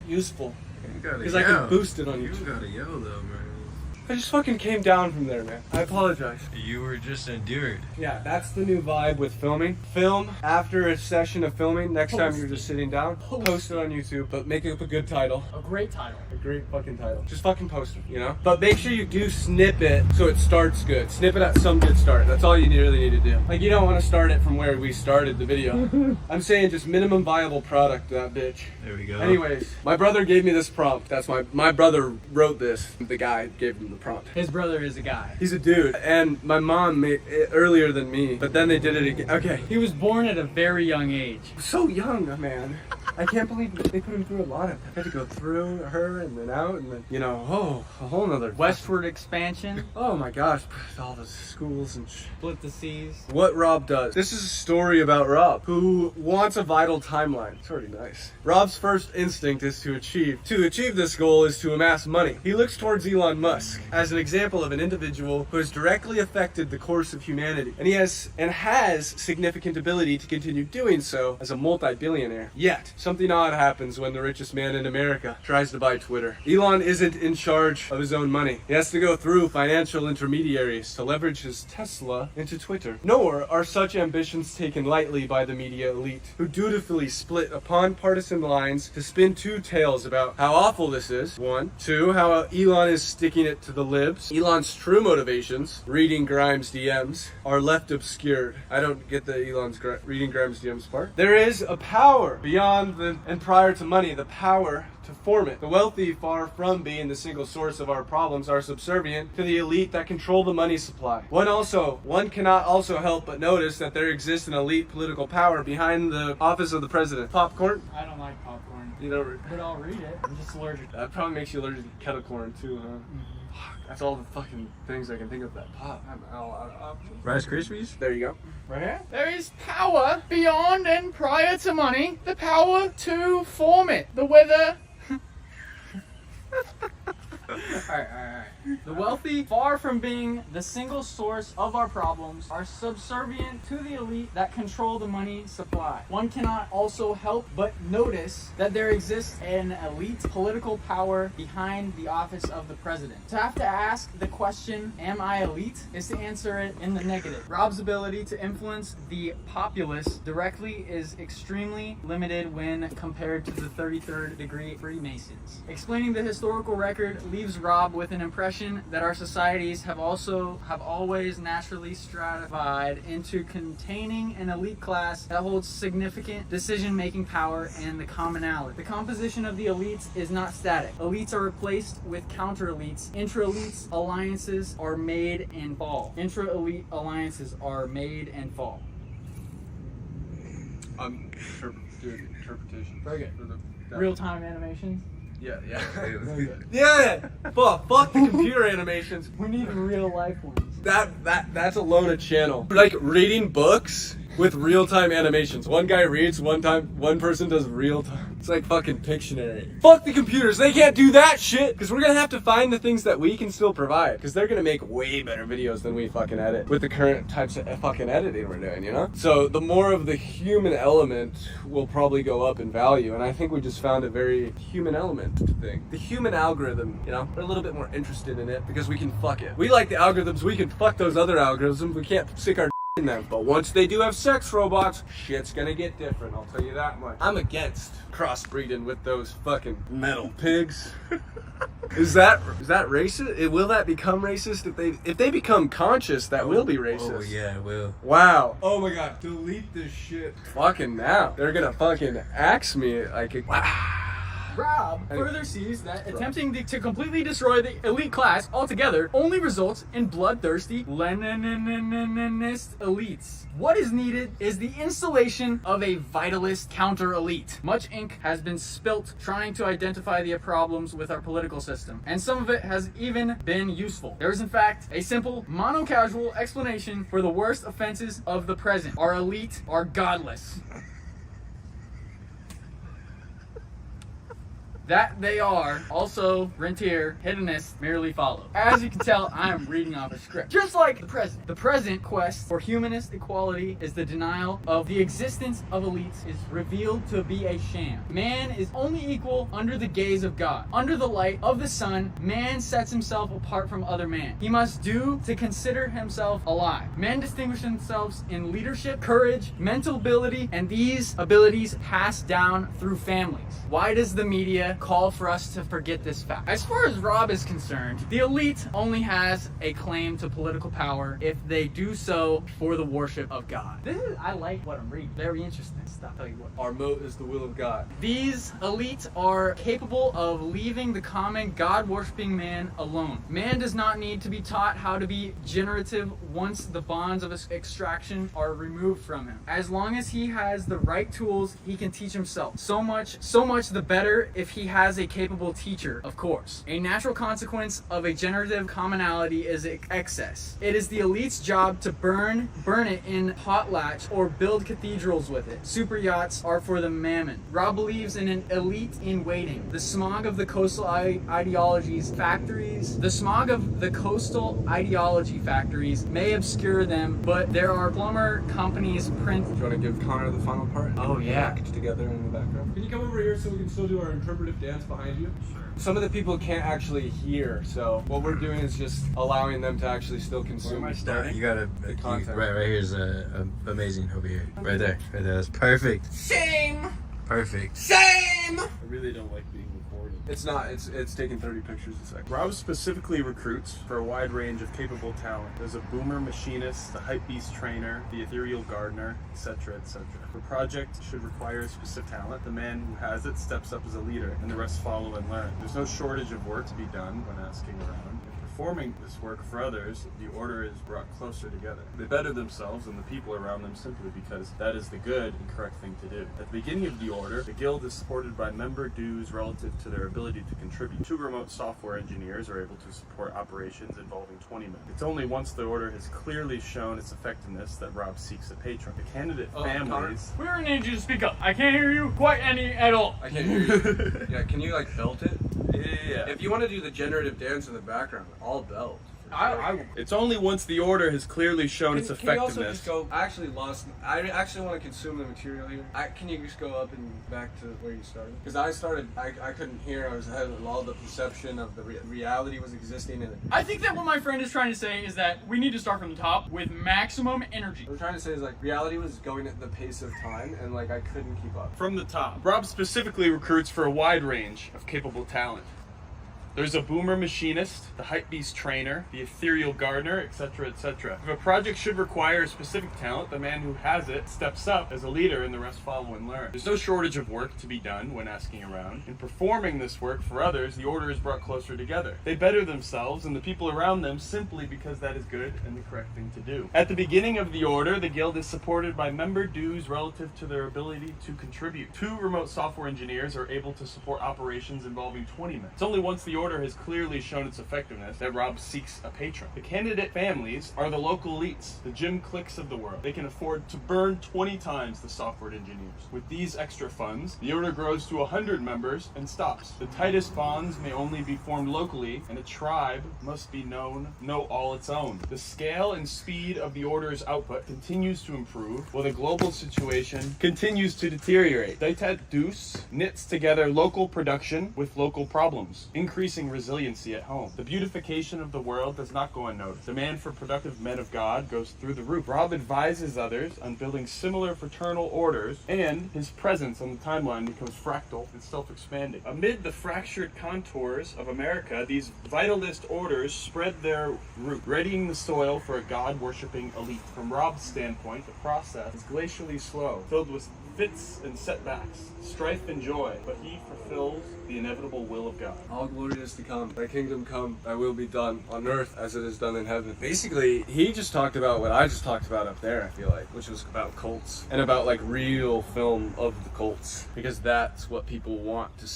useful. Because Because I can boost it on you. YouTube. You gotta yell though, man. I just fucking came down from there, man. I apologize. You were just endured. Yeah, that's the new vibe with filming. Film after a session of filming. Next time you're just sitting down, post it on YouTube, but make up a good title. A great title. A great fucking title. Just fucking post it, you know? But make sure you do snip it so it starts good. Snip it at some good start. That's all you really need to do. Like, you don't want to start it from where we started the video. I'm saying just minimum viable product, that bitch. There we go. Anyways, my brother gave me this prompt. That's my brother wrote this. The guy gave him the prompt. His brother is a guy. He's a dude. And my mom made it earlier than me, but then they did it again. Okay. He was born at a very young age. So young, man. I can't believe they put him through a lot of. I had to go through her and then out and then, you know, a whole nother Westward expansion. Oh my gosh, all the schools and Split the seas. What Rob does. This is a story about Rob, who wants a vital timeline. It's already nice. Rob's first instinct is to achieve this goal is to amass money. He looks towards Elon Musk as an example of an individual who has directly affected the course of humanity. And he has significant ability to continue doing so as a multi-billionaire. Yet, something odd happens when the richest man in America tries to buy Twitter. Elon isn't in charge of his own money. He has to go through financial intermediaries to leverage his Tesla into Twitter. Nor are such ambitions taken lightly by the media elite, who dutifully split upon partisan lines to spin two tales about how awful this is, one. Two, how Elon is sticking it to the libs. Elon's true motivations, reading Grimes' DMs, are left obscured. I don't get the reading Grimes' DMs part. There is a power beyond and prior to money, the power to form it. The wealthy, far from being the single source of our problems, are subservient to the elite that control the money supply. One cannot also help but notice that there exists an elite political power behind the office of the president. Popcorn? I don't like popcorn. You know, But I'll read it. I'm just allergic. that probably makes you allergic to kettle corn too, huh? That's all the fucking things I can think of that pop. I have a lot of options. Rice Krispies? There you go. Right here? There is power beyond and prior to money. The power to form it. The weather. Alright. The wealthy, far from being the single source of our problems, are subservient to the elite that control the money supply. One cannot also help but notice that there exists an elite political power behind the office of the president. To have to ask the question, am I elite, is to answer it in the negative. Rob's ability to influence the populace directly is extremely limited when compared to the 33rd degree Freemasons. Explaining the historical record leaves Rob with an impression that our societies have always naturally stratified into containing an elite class that holds significant decision-making power and the commonality. The composition of the elites is not static. Elites are replaced with counter-elites. Intra-elites alliances are made and fall. Intra-elite alliances are made and fall. Interpretation. Very good. Real-time animations. Yeah. Very good. Yeah. Fuck the computer animations. We need real-life ones. That's a loaded channel. Like reading books with real-time animations. One guy reads, one person does real-time. It's like fucking Pictionary. Fuck the computers, they can't do that shit! Because we're gonna have to find the things that we can still provide. Because they're gonna make way better videos than we fucking edit. With the current types of fucking editing we're doing, you know? So the more of the human element will probably go up in value. And I think we just found a very human element thing. The human algorithm, you know? We're a little bit more interested in it because we can fuck it. We like the algorithms, we can fuck those other algorithms. We can't stick our in them. But once they do have sex robots, shit's gonna get different, I'll tell you that much. I'm against crossbreeding with those fucking metal pigs. Is that racist? Will that become racist if they become conscious? That will be racist. Oh yeah, it will. Wow. Oh my god, delete this shit. Fucking now. They're gonna fucking axe me like a Rob further sees that attempting to completely destroy the elite class altogether only results in bloodthirsty Leninist elites. What is needed is the installation of a vitalist counter-elite. Much ink has been spilt trying to identify the problems with our political system, and some of it has even been useful. There is in fact a simple, mono-casual explanation for the worst offenses of the present. Our elite are godless. That they are also rentier, hedonist, merely follow. As you can tell, I am reading off a script. Just like the present. The present quest for humanist equality is the denial of the existence of elites is revealed to be a sham. Man is only equal under the gaze of God. Under the light of the sun, man sets himself apart from other man. He must do to consider himself alive. Men distinguish themselves in leadership, courage, mental ability, and these abilities pass down through families. Why does the media call for us to forget this fact? As far as Rob is concerned, the elite only has a claim to political power if they do so for the worship of God. I like what I'm reading. Very interesting. Stop telling you what. Our moat is the will of God. These elites are capable of leaving the common God-worshipping man alone. Man does not need to be taught how to be generative once the bonds of extraction are removed from him. As long as he has the right tools, he can teach himself. So much the better if he has a capable teacher, of course. A natural consequence of a generative commonality is excess. It is the elite's job to burn it in potlatch or build cathedrals with it. Super yachts are for the mammon. Rob believes in an elite in waiting. The smog of the coastal ideology factories may obscure them, but there are plumber companies print. Do you want to give Connor the final part? Oh, yeah. Packed together in the background. Can you come over here so we can still do our interpretive dance behind you? Sure. Some of the people can't actually hear, so what we're doing is just allowing them to actually still consume. You gotta the content. right here's amazing over here. Right there. That's perfect. Shame! Perfect. Shame! I really don't like being recorded. It's not. It's taking 30 pictures a second. Rob specifically recruits for a wide range of capable talent. There's a boomer machinist, the hypebeast trainer, the ethereal gardener, etc., etc. The project should require a specific talent. The man who has it steps up as a leader, and the rest follow and learn. There's no shortage of work to be done when asking around. Performing this work for others, the order is brought closer together. They better themselves and the people around them simply because that is the good and correct thing to do. At the beginning of the order, the guild is supported by member dues relative to their ability to contribute. 2 remote software engineers are able to support operations involving 20 men. It's only once the order has clearly shown its effectiveness that Rob seeks a patron. The candidate families... We really need you to speak up. I can't hear you quite any at all. I can't hear you. Yeah, can you like belt it? Yeah. If you want to do the generative dance in the background, I'll belt. It's only once the order has clearly shown its Can you also effectiveness. just go? I actually lost. I actually want to consume the material here. Can you just go up and back to where you started? Because I started. I couldn't hear. I was having all the perception of the reality was existing in it. I think that what my friend is trying to say is that we need to start from the top with maximum energy. What I'm trying to say is like reality was going at the pace of time, and like I couldn't keep up. From the top, Rob specifically recruits for a wide range of capable talent. There's a boomer machinist, the hypebeast trainer, the ethereal gardener, etc., etc. If a project should require a specific talent, the man who has it steps up as a leader and the rest follow and learn. There's no shortage of work to be done when asking around. In performing this work for others, the order is brought closer together. They better themselves and the people around them simply because that is good and the correct thing to do. At the beginning of the order, the guild is supported by member dues relative to their ability to contribute. 2 remote software engineers are able to support operations involving 20 men. It's only once the order has clearly shown its effectiveness that Rob seeks a patron. The candidate families are the local elites, the Jim Clicks of the world. They can afford to burn 20 times the software engineers. With these extra funds, the order grows to 100 members and stops. The tightest bonds may only be formed locally, and a tribe must be know all its own. The scale and speed of the order's output continues to improve, while the global situation continues to deteriorate. Ditat Deuce knits together local production with local problems, increasing resiliency at home. The beautification of the world does not go unnoticed. Demand for productive men of God goes through the roof. Rob advises others on building similar fraternal orders, and his presence on the timeline becomes fractal and self-expanding. Amid the fractured contours of America, these vitalist orders spread their root, readying the soil for a God-worshipping elite. From Rob's standpoint, the process is glacially slow, filled with fits and setbacks, strife and joy, but he fulfills the inevitable will of God. All glory is to come. Thy kingdom come, thy will be done on earth as it is done in heaven. Basically, he just talked about what I just talked about up there, I feel like, which was about cults and about like real film of the cults, because that's what people want to see.